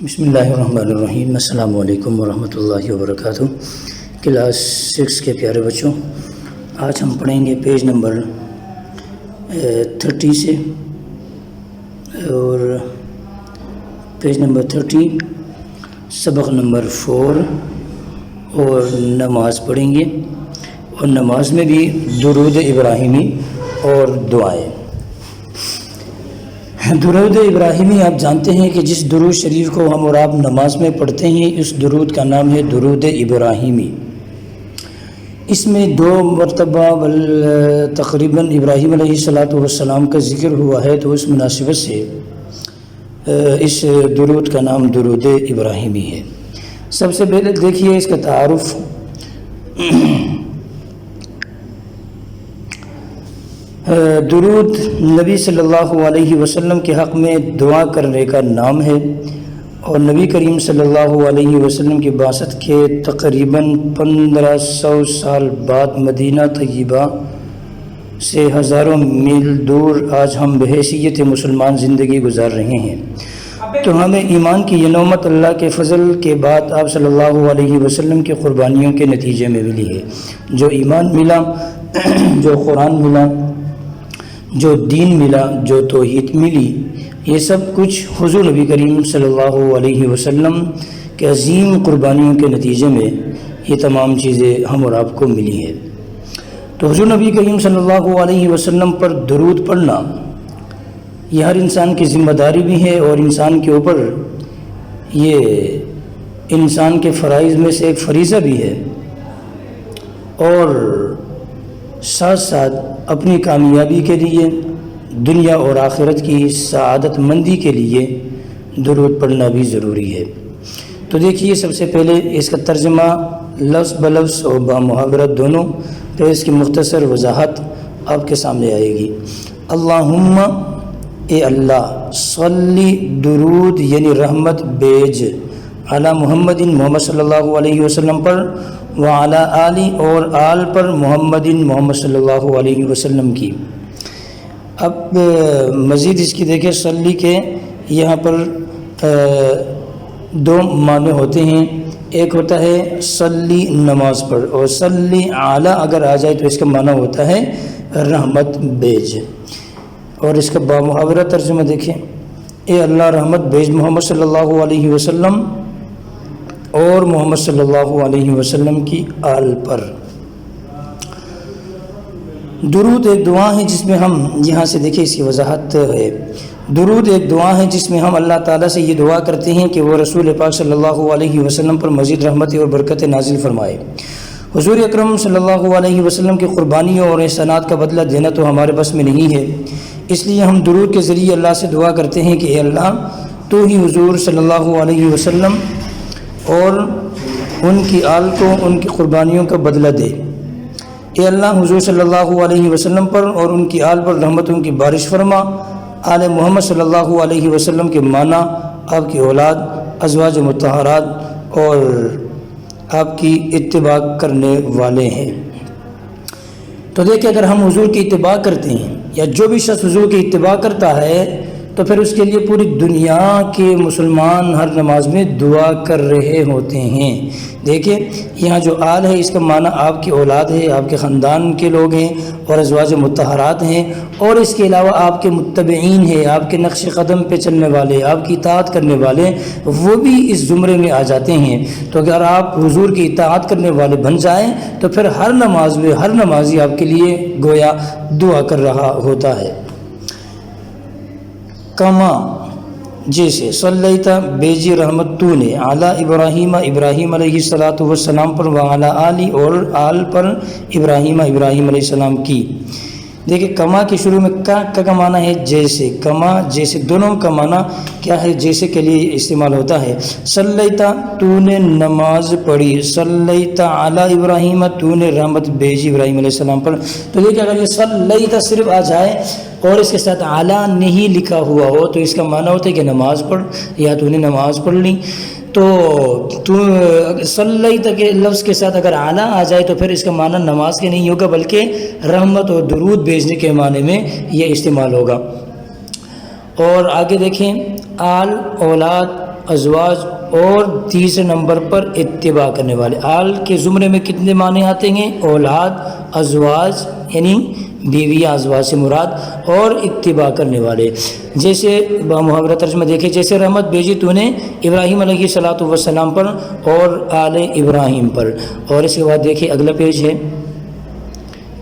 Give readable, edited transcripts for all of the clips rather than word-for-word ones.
بسم اللہ الرحمن الرحیم۔ السلام علیکم ورحمۃ اللہ وبرکاتہ۔ کلاس 6 کے پیارے بچوں، آج ہم پڑھیں گے پیج نمبر 30 سے، اور پیج نمبر 30 سبق نمبر 4 اور نماز پڑھیں گے، اور نماز میں بھی درود ابراہیمی اور دعائیں۔ درود ابراہیمی آپ جانتے ہیں کہ جس درود شریف کو ہم اور آپ نماز میں پڑھتے ہیں، اس درود کا نام ہے درود ابراہیمی۔ اس میں 2 مرتبہ تقریباً ابراہیم علیہ السلام کا ذکر ہوا ہے، تو اس مناسبت سے اس درود کا نام درود ابراہیمی ہے۔ سب سے پہلے دیکھیے اس کا تعارف۔ درود نبی صلی اللہ علیہ وسلم کے حق میں دعا کرنے کا نام ہے، اور نبی کریم صلی اللہ علیہ وسلم کی بعثت کے تقریباً 1500 سال بعد مدینہ طیبہ سے ہزاروں میل دور آج ہم بحیثیت مسلمان زندگی گزار رہے ہیں، تو ہمیں ایمان کی یہ نعمت اللہ کے فضل کے بعد آپ صلی اللہ علیہ وسلم کی قربانیوں کے نتیجے میں ملی ہے۔ جو ایمان ملا، جو قرآن ملا، جو دین ملا، جو توحید ملی، یہ سب کچھ حضور نبی کریم صلی اللہ علیہ وسلم کے عظیم قربانیوں کے نتیجے میں یہ تمام چیزیں ہم اور آپ کو ملی ہیں۔ تو حضور نبی کریم صلی اللہ علیہ وسلم پر درود پڑھنا یہ ہر انسان کی ذمہ داری بھی ہے، اور انسان کے اوپر یہ انسان کے فرائض میں سے ایک فریضہ بھی ہے، اور ساتھ ساتھ اپنی کامیابی کے لیے، دنیا اور آخرت کی سعادت مندی کے لیے درود پڑھنا بھی ضروری ہے۔ تو دیکھیے سب سے پہلے اس کا ترجمہ لفظ بلفظ اور بامحاورت دونوں، پھر اس کی مختصر وضاحت آپ کے سامنے آئے گی۔ اللہم، اے اللہ، صلی، درود یعنی رحمت بیج، علی محمد، محمد صلی اللہ علیہ وسلم پر، وعلی آلی، اور آل پر، محمد صلی اللہ علیہ وسلم کی۔ اب مزید اس کی دیکھیں، صلی کے یہاں پر 2 معنی ہوتے ہیں۔ ایک ہوتا ہے صلی نماز پڑھ، اور صلی علی اگر آ جائے تو اس کا معنی ہوتا ہے رحمت بیج۔ اور اس کا بامحاورہ ترجمہ دیکھیں، اے اللہ رحمت بیج محمد صلی اللہ علیہ وسلم اور محمد صلی اللہ علیہ وسلم کی آل پر۔ درود ایک دعا ہے جس میں ہم، یہاں سے دیکھیں اس کی وضاحت ہے، درود ایک دعا ہے جس میں ہم اللہ تعالیٰ سے یہ دعا کرتے ہیں کہ وہ رسول پاک صلی اللہ علیہ وسلم پر مزید رحمت اور برکت نازل فرمائے۔ حضور اکرم صلی اللہ علیہ وسلم کی قربانیوں اور احسانات کا بدلہ دینا تو ہمارے بس میں نہیں ہے، اس لیے ہم درود کے ذریعے اللہ سے دعا کرتے ہیں کہ اے اللہ، تو ہی حضور صلی اللہ علیہ وسلم اور ان کی آل کو ان کی قربانیوں کا بدلہ دے۔ اے اللہ، حضور صلی اللہ علیہ وسلم پر اور ان کی آل پر رحمتوں کی بارش فرما۔ آل محمد صلی اللہ علیہ وسلم کے معنی آپ کی اولاد، ازواج مطہرات اور آپ کی اتباع کرنے والے ہیں۔ تو دیکھیں، اگر ہم حضور کی اتباع کرتے ہیں، یا جو بھی شخص حضور کی اتباع کرتا ہے، تو پھر اس کے لیے پوری دنیا کے مسلمان ہر نماز میں دعا کر رہے ہوتے ہیں۔ دیکھیں یہاں جو آل ہے، اس کا معنی آپ کی اولاد ہے، آپ کے خاندان کے لوگ ہیں، اور ازواج مطہرات ہیں، اور اس کے علاوہ آپ کے متبعین ہیں، آپ کے نقش قدم پہ چلنے والے، آپ کی اطاعت کرنے والے، وہ بھی اس زمرے میں آ جاتے ہیں۔ تو اگر آپ حضور کی اطاعت کرنے والے بن جائیں تو پھر ہر نماز میں ہر نمازی آپ کے لیے گویا دعا کر رہا ہوتا ہے۔ کما، جیسے، صلیتا بیجی رحمت تو نے، علی ابراہیم، ابراہیم علیہ السلام پر، وعلی آلی، اور آل پر، ابراہیم علیہ السلام کی۔ دیکھیں کما کے شروع میں کا معنی ہے جیسے، کما جیسے، دونوں کا معنی کیا ہے؟ جیسے کے لیے استعمال ہوتا ہے۔ صلیتا، تو نے نماز پڑھی، صلیتا علی ابراہیم، تو نے رحمت بیجی ابراہیم علیہ السلام پر۔ تو دیکھیں اگر یہ صلیتا صرف آ جائے اور اس کے ساتھ اعلیٰ نہیں لکھا ہوا ہو تو اس کا معنی ہوتا ہے کہ نماز پڑھ، یا تو نے نماز پڑھ لی۔ تو صلی تک لفظ کے ساتھ اگر اعلیٰ آ جائے تو پھر اس کا معنی نماز کے نہیں ہوگا، بلکہ رحمت اور درود بھیجنے کے معنی میں یہ استعمال ہوگا۔ اور آگے دیکھیں، آل اولاد ازواج، اور تیسرے نمبر پر اتباع کرنے والے۔ آل کے زمرے میں کتنے معنی آتے ہیں؟ اولاد، ازواج یعنی بیویاں، ازواج سے مراد، اور اتباع کرنے والے۔ جیسے محاورہ ترجمہ دیکھیں، جیسے رحمت بھیجی تو نے ابراہیم علیہ الصلوۃ والسلام پر اور آل ابراہیم پر۔ اور اس کے بعد دیکھیں اگلا پیج ہے،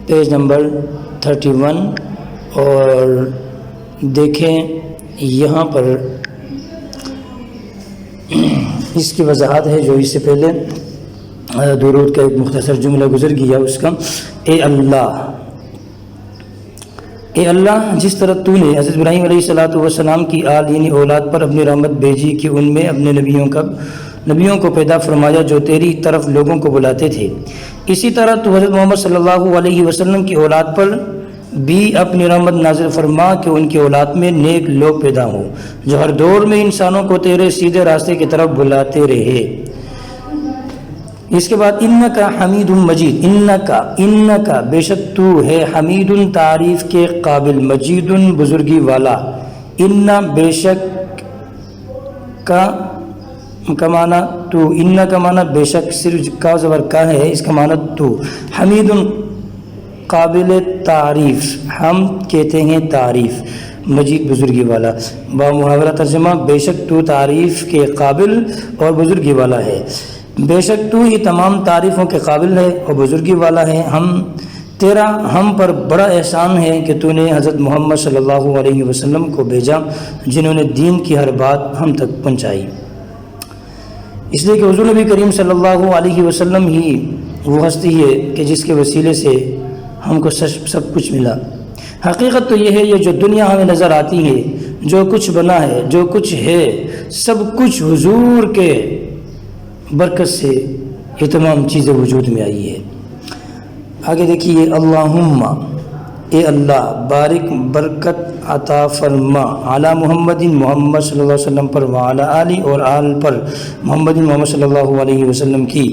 پیج نمبر 31، اور دیکھیں یہاں پر اس کی وضاحت ہے جو اس سے پہلے درود کا ایک مختصر جملہ گزر گیا اس کا۔ اے اللہ، اے اللہ، جس طرح تو نے حضرت ابراہیم علیہ الصلوۃ والسلام کی آل یعنی اولاد پر اپنی رحمت بھیجی کہ ان میں اپنے نبیوں کو پیدا فرمایا جو تیری طرف لوگوں کو بلاتے تھے، اسی طرح تو حضرت محمد صلی اللہ علیہ وسلم کی اولاد پر بھی اپنی رحمت نازل فرما کہ ان کی اولاد میں نیک لوگ پیدا ہوں جو ہر دور میں انسانوں کو تیرے سیدھے راستے کی طرف بلاتے رہے۔ اس کے بعد انکا حمید مجید، انکا بے شک تو ہے حمید تعریف کے قابل، مجید بزرگی والا۔ ان بے شک کا معنی تو، ان کا معنی بے شک، صرف کا زبر کا ہے، اس کا معنی تو۔ حمید قابل تعریف، ہم کہتے ہیں تعریف، مجید بزرگی والا۔ با محاورہ ترجمہ، بے شک تو تعریف کے قابل اور بزرگی والا ہے، بے شک تو ہی تمام تعریفوں کے قابل ہے اور بزرگی والا ہے۔ تیرا ہم پر بڑا احسان ہے کہ تو نے حضرت محمد صلی اللہ علیہ وسلم کو بھیجا جنہوں نے دین کی ہر بات ہم تک پہنچائی، اس لیے کہ حضور نبی کریم صلی اللہ علیہ وسلم ہی وہ ہستی ہے کہ جس کے وسیلے سے ہم کو سب کچھ ملا۔ حقیقت تو یہ ہے، یہ جو دنیا ہمیں نظر آتی ہے، جو کچھ بنا ہے، جو کچھ ہے، سب کچھ حضور کے برکت سے یہ تمام چیزیں وجود میں آئی ہے۔ آگے دیکھیے، اللہم، اے اللہ، بارک برکت عطا فرما، علی محمد محمد صلی اللہ علیہ وسلم پر، وعلی آل اور آل پر محمد صلی اللہ علیہ وسلم کی۔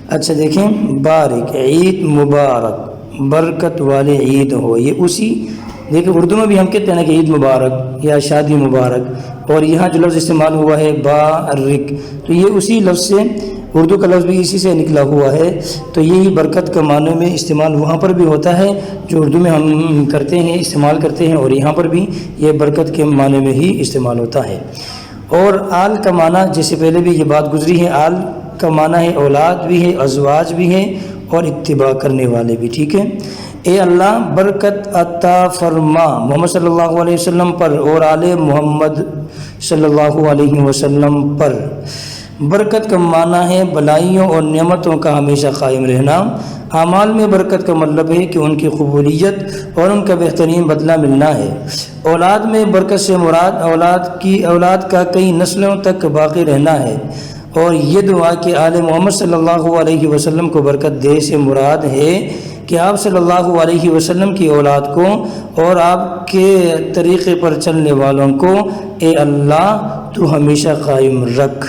اچھا دیکھیں، بارک، عید مبارک، برکت والے عید ہو، یہ اسی دیکھیں اردو میں بھی ہم کہتے ہیں نا کہ عید مبارک یا شادی مبارک، اور یہاں جو لفظ استعمال ہوا ہے بارک، تو یہ اسی لفظ سے، اردو کا لفظ بھی اسی سے نکلا ہوا ہے، تو یہی برکت کا معنی میں استعمال وہاں پر بھی ہوتا ہے جو اردو میں ہم کرتے ہیں، استعمال کرتے ہیں، اور یہاں پر بھی یہ برکت کے معنی میں ہی استعمال ہوتا ہے۔ اور آل کا معنی جیسے پہلے بھی یہ بات گزری ہے، آل کا معنی ہے اولاد بھی ہے، ازواج بھی ہے، اور اتباع کرنے والے بھی، ٹھیک ہے۔ اے اللہ، برکت عطا فرما محمد صلی اللہ علیہ وسلم پر اور آل محمد صلی اللہ علیہ وسلم پر۔ برکت کا معنی ہے بلائیوں اور نعمتوں کا ہمیشہ قائم رہنا۔ اعمال میں برکت کا مطلب ہے کہ ان کی قبولیت اور ان کا بہترین بدلہ ملنا ہے۔ اولاد میں برکت سے مراد اولاد کا کئی نسلوں تک باقی رہنا ہے، اور یہ دعا کہ آل محمد صلی اللہ علیہ وسلم کو برکت دے سے مراد ہے کہ آپ صلی اللہ علیہ وسلم کی اولاد کو اور آپ کے طریقے پر چلنے والوں کو اے اللہ تو ہمیشہ قائم رکھ۔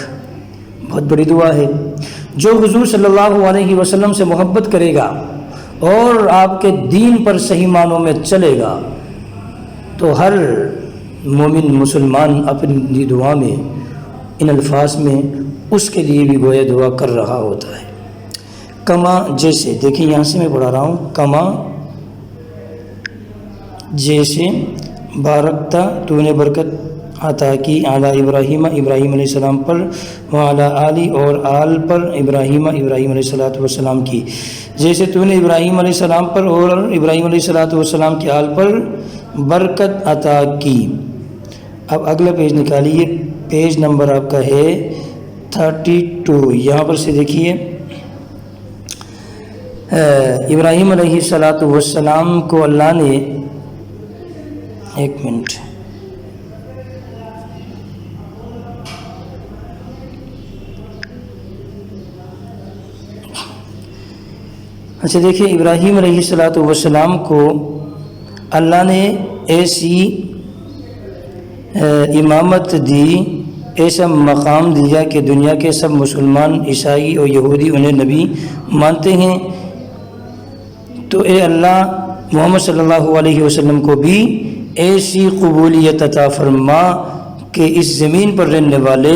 بہت بڑی دعا ہے۔ جو حضور صلی اللہ علیہ وسلم سے محبت کرے گا اور آپ کے دین پر صحیح معنوں میں چلے گا تو ہر مومن مسلمان اپنی دعا میں ان الفاظ میں اس کے لیے بھی گویا دعا کر رہا ہوتا ہے۔ کما جیسے، دیکھیں یہاں سے میں پڑھا رہا ہوں، کما جیسے، بارکتا تو نے برکت عطا کی، اعلیٰ ابراہیم ابراہیم علیہ السلام پر، وعلیٰ آلی اور آل پر ابراہیم ابراہیم علیہ السلام کی، جیسے تو نے ابراہیم علیہ السلام پر اور ابراہیم علیہ السلام کی آل پر برکت عطا کی۔ اب اگلا پیج نکالیے، پیج نمبر آپ کا ہے 32، یہاں پر سے دیکھیے، ابراہیم علیہ السلام کو اللہ نے، ایک منٹ، اچھا دیکھیں، ابراہیم علیہ السلام کو اللہ نے ایسی امامت دی، ایسا مقام دیا کہ دنیا کے سب مسلمان، عیسائی اور یہودی انہیں نبی مانتے ہیں۔ تو اے اللہ، محمد صلی اللہ علیہ وسلم کو بھی ایسی قبولیت عطا فرما کہ اس زمین پر رہنے والے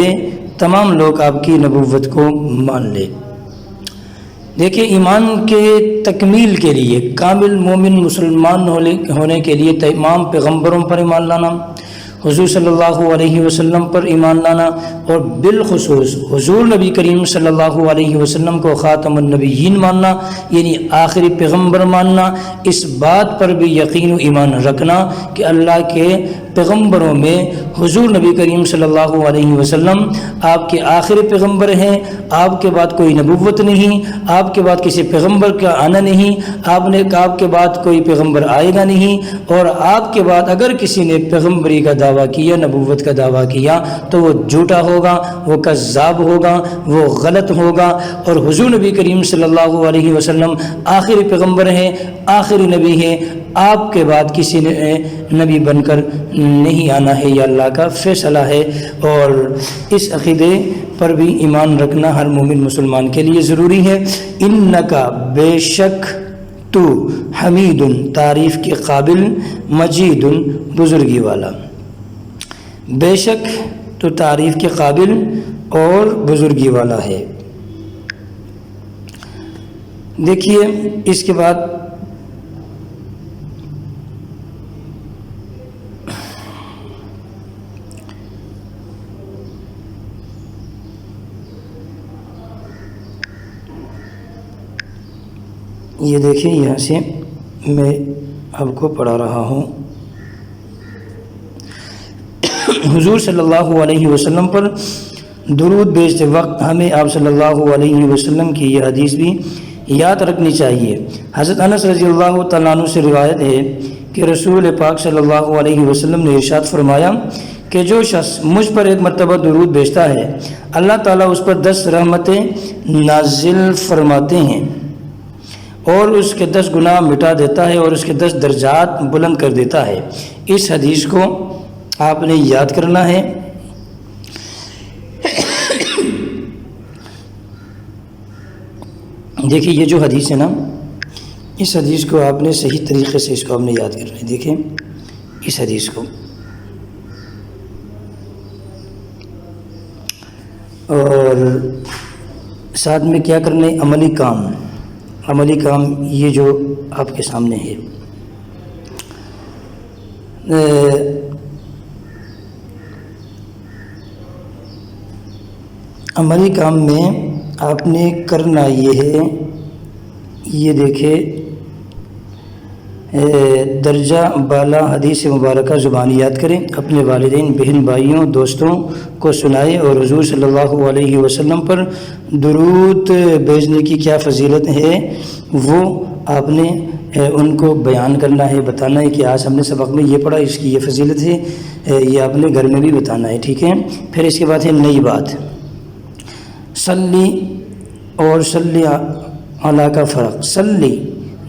تمام لوگ آپ کی نبوت کو مان لیں۔ دیکھیں، ایمان کے تکمیل کے لیے، کامل مومن مسلمان ہونے کے لیے تمام پیغمبروں پر ایمان لانا، حضور صلی اللہ علیہ وسلم پر ایمان لانا، اور بالخصوص حضور نبی کریم صلی اللہ علیہ وسلم کو خاتم النبیین ماننا، یعنی آخری پیغمبر ماننا، اس بات پر بھی یقین و ایمان رکھنا کہ اللہ کے پیغمبروں میں حضور نبی کریم صلی اللہ علیہ وسلم آپ کے آخری پیغمبر ہیں، آپ کے بعد کوئی نبوت نہیں، آپ کے بعد کسی پیغمبر کا آنا نہیں، آپ کے بعد کوئی پیغمبر آئے گا نہیں، اور آپ کے بعد اگر کسی نے پیغمبری کا دعویٰ کیا، نبوت کا دعویٰ کیا، تو وہ جھوٹا ہوگا، وہ کذاب ہوگا، وہ غلط ہوگا۔ اور حضور نبی کریم صلی اللہ علیہ وسلم آخری پیغمبر ہیں، آخری نبی ہیں، آپ کے بعد کسی نے نبی بن کر نہیں آنا ہے، یہ اللہ کا فیصلہ ہے۔ اور اس عقیدے پر بھی ایمان رکھنا ہر مومن مسلمان کے لیے ضروری ہے۔ انکا، بے شک تو، حمید، تعریف کے قابل، مجید، بزرگی والا۔ بے شک تو تعریف کے قابل اور بزرگی والا ہے۔ دیکھیے اس کے بعد یہ دیکھیں، یہاں سے میں آپ کو پڑھا رہا ہوں۔ حضور صلی اللہ علیہ وسلم پر درود بھیجتے وقت ہمیں آپ صلی اللہ علیہ وسلم کی یہ حدیث بھی یاد رکھنی چاہیے۔ حضرت انس رضی اللہ تعالیٰ عنہ سے روایت ہے کہ رسول پاک صلی اللہ علیہ وسلم نے ارشاد فرمایا کہ جو شخص مجھ پر ایک مرتبہ درود بھیجتا ہے، اللہ تعالیٰ اس پر 10 رحمتیں نازل فرماتے ہیں اور اس کے 10 گناہ مٹا دیتا ہے اور اس کے 10 درجات بلند کر دیتا ہے۔ اس حدیث کو آپ نے یاد کرنا ہے۔ دیکھیں یہ جو حدیث ہے نا، اس حدیث کو آپ نے صحیح طریقے سے اس کو آپ نے یاد کرنا ہے۔ دیکھیں اس حدیث کو، اور ساتھ میں کیا کرنا ہے، عملی کام یہ جو آپ کے سامنے ہے۔ عملی کام میں آپ نے کرنا یہ ہے، یہ دیکھیں درجہ بالا حدیث مبارکہ زبانی یاد کریں، اپنے والدین، بہن بھائیوں، دوستوں کو سنائیں، اور حضور صلی اللہ علیہ وسلم پر درود بھیجنے کی کیا فضیلت ہے وہ آپ نے ان کو بیان کرنا ہے، بتانا ہے کہ آج ہم نے سبق میں یہ پڑھا، اس کی یہ فضیلت ہے، یہ آپ نے گھر میں بھی بتانا ہے، ٹھیک ہے۔ پھر اس کے بعد ہے نئی بات، صلی اور صلی علی کا فرق۔ صلی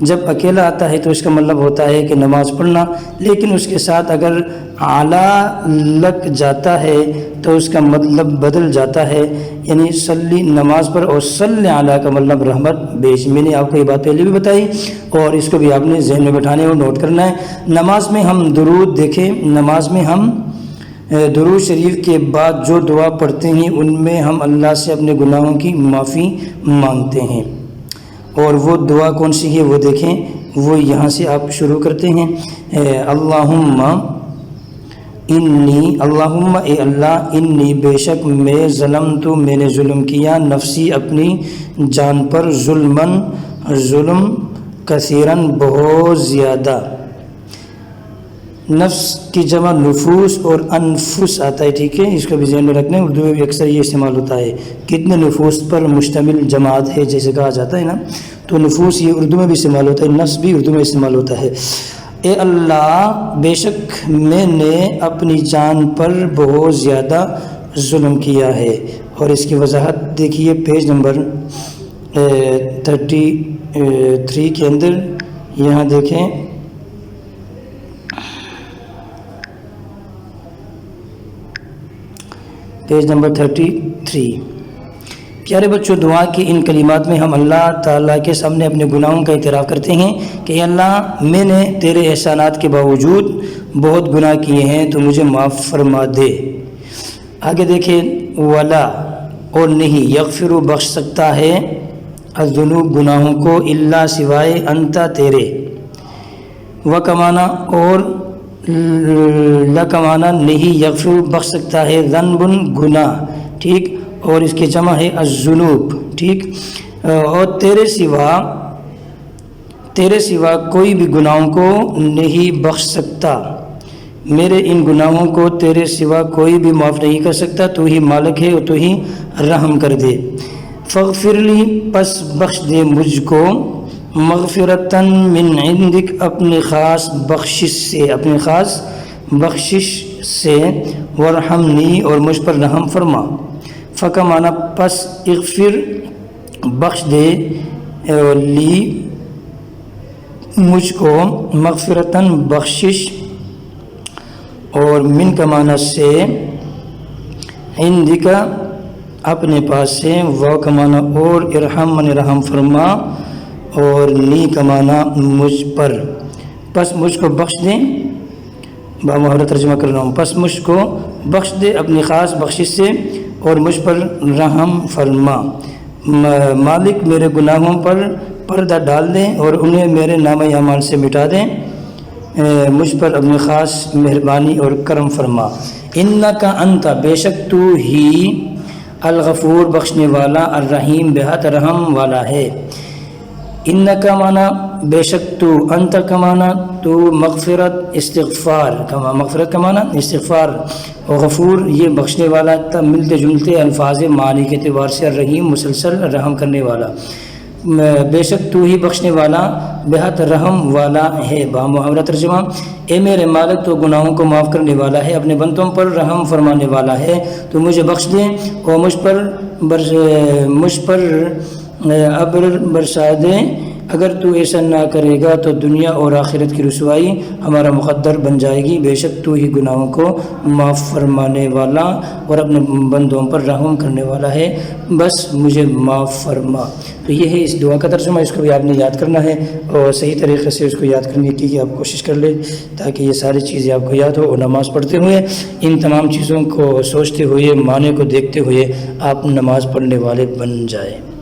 جب اکیلا آتا ہے تو اس کا مطلب ہوتا ہے کہ نماز پڑھنا، لیکن اس کے ساتھ اگر علی لگ جاتا ہے تو اس کا مطلب بدل جاتا ہے، یعنی صلی نماز پر اور صلی علی کا مطلب رحمت بیچ۔ میں نے آپ کو یہ بات پہلے بھی بتائی اور اس کو بھی آپ نے ذہن میں بٹھانے اور نوٹ کرنا ہے۔ نماز میں ہم درود، دیکھیں نماز میں ہم درود شریف کے بعد جو دعا پڑھتے ہیں ان میں ہم اللہ سے اپنے گناہوں کی معافی مانگتے ہیں، اور وہ دعا کون سی ہے وہ دیکھیں، وہ یہاں سے آپ شروع کرتے ہیں، اللہم انی، اللہم اے اللہ، انی بے شک میں ظلمت، میں نے ظلم کیا، نفسی اپنی جان پر، ظلم کثیرن بہت زیادہ، نفس کی جمع نفوس اور انفس آتا ہے، ٹھیک ہے، اس کو بھی ذہن میں رکھنا ہے، اردو میں بھی اکثر یہ استعمال ہوتا ہے، کتنے نفوس پر مشتمل جماعت ہے جیسے کہا جاتا ہے نا، تو نفوس یہ اردو میں بھی استعمال ہوتا ہے، نفس بھی اردو میں استعمال ہوتا ہے۔ اے اللہ بے شک میں نے اپنی جان پر بہت زیادہ ظلم کیا ہے، اور اس کی وضاحت دیکھیے پیج نمبر 33 کے اندر، یہاں دیکھیں پیج نمبر 33۔ پیارے بچوں، دعا کے ان کلمات میں ہم اللہ تعالیٰ کے سامنے اپنے گناہوں کا اعتراف کرتے ہیں کہ اللہ میں نے تیرے احسانات کے باوجود بہت گناہ کیے ہیں، تو مجھے معاف فرما دے، آگے دیکھیں ولا اور نہیں، یغفر بخش سکتا ہے الذنوب گناہوں کو، الا سوائے انت تیرے، و کمانا اور لکمانا نہیں، یغفر بخش سکتا ہے ذنب گناہ، ٹھیک، اور اس کے جمع ہے الذنوب، ٹھیک، اور تیرے سوا کوئی بھی گناہوں کو نہیں بخش سکتا، میرے ان گناہوں کو تیرے سوا کوئی بھی معاف نہیں کر سکتا، تو ہی مالک ہے اور تو ہی رحم کر دے۔ فاغفر لی پس بخش دے مجھ کو، مغفرتاً من عندک اپنی خاص بخشش سے، ورحمنی اور مجھ پر رحم فرما۔ فکا مانا پس اغفر بخش دے لی مجھ کو، مغفرتاً بخشش، اور من کا معنی سے، عندک اپنے پاس سے، و کا معنی اور، ارحم من رحم فرما، اور نی کا معنی مجھ پر، پس مجھ کو بخش دیں، بامحاورہ ترجمہ کر رہا ہوں، پس مجھ کو بخش دے اپنی خاص بخشش سے اور مجھ پر رحم فرما۔ مالک میرے گناہوں پر پردہ ڈال دیں اور انہیں میرے نامہ اعمال سے مٹا دیں، مجھ پر اپنی خاص مہربانی اور کرم فرما۔ انکا انت بے شک تو ہی، الغفور بخشنے والا، الرحیم بہت رحم والا ہے۔ انکا مانا بے شک تو، انت کا مانا تو، مغفرت کا مانا استغفار، اور غفور یہ بخشنے والا، تب ملتے جلتے الفاظ معنی کے اعتبار سے، الرحیم مسلسل رحم کرنے والا، بے شک تو ہی بخشنے والا بہت رحم والا ہے۔ بامحاورہ ترجمہ، اے میرے مالک تو گناہوں کو معاف کرنے والا ہے، اپنے بندوں پر رحم فرمانے والا ہے، تو مجھے بخش دیں اور مجھ پر ابر برسا دیں، اگر تو ایسا نہ کرے گا تو دنیا اور آخرت کی رسوائی ہمارا مقدر بن جائے گی، بے شک تو ہی گناہوں کو معاف فرمانے والا اور اپنے بندوں پر رحم کرنے والا ہے، بس مجھے معاف فرما۔ تو یہ ہے اس دعا کا ترجمہ، اس کو بھی آپ نے یاد کرنا ہے اور صحیح طریقے سے اس کو یاد کرنے کی آپ کوشش کر لیں تاکہ یہ ساری چیزیں آپ کو یاد ہو، اور نماز پڑھتے ہوئے ان تمام چیزوں کو سوچتے ہوئے، معنی کو دیکھتے ہوئے آپ نماز پڑھنے والے بن جائیں۔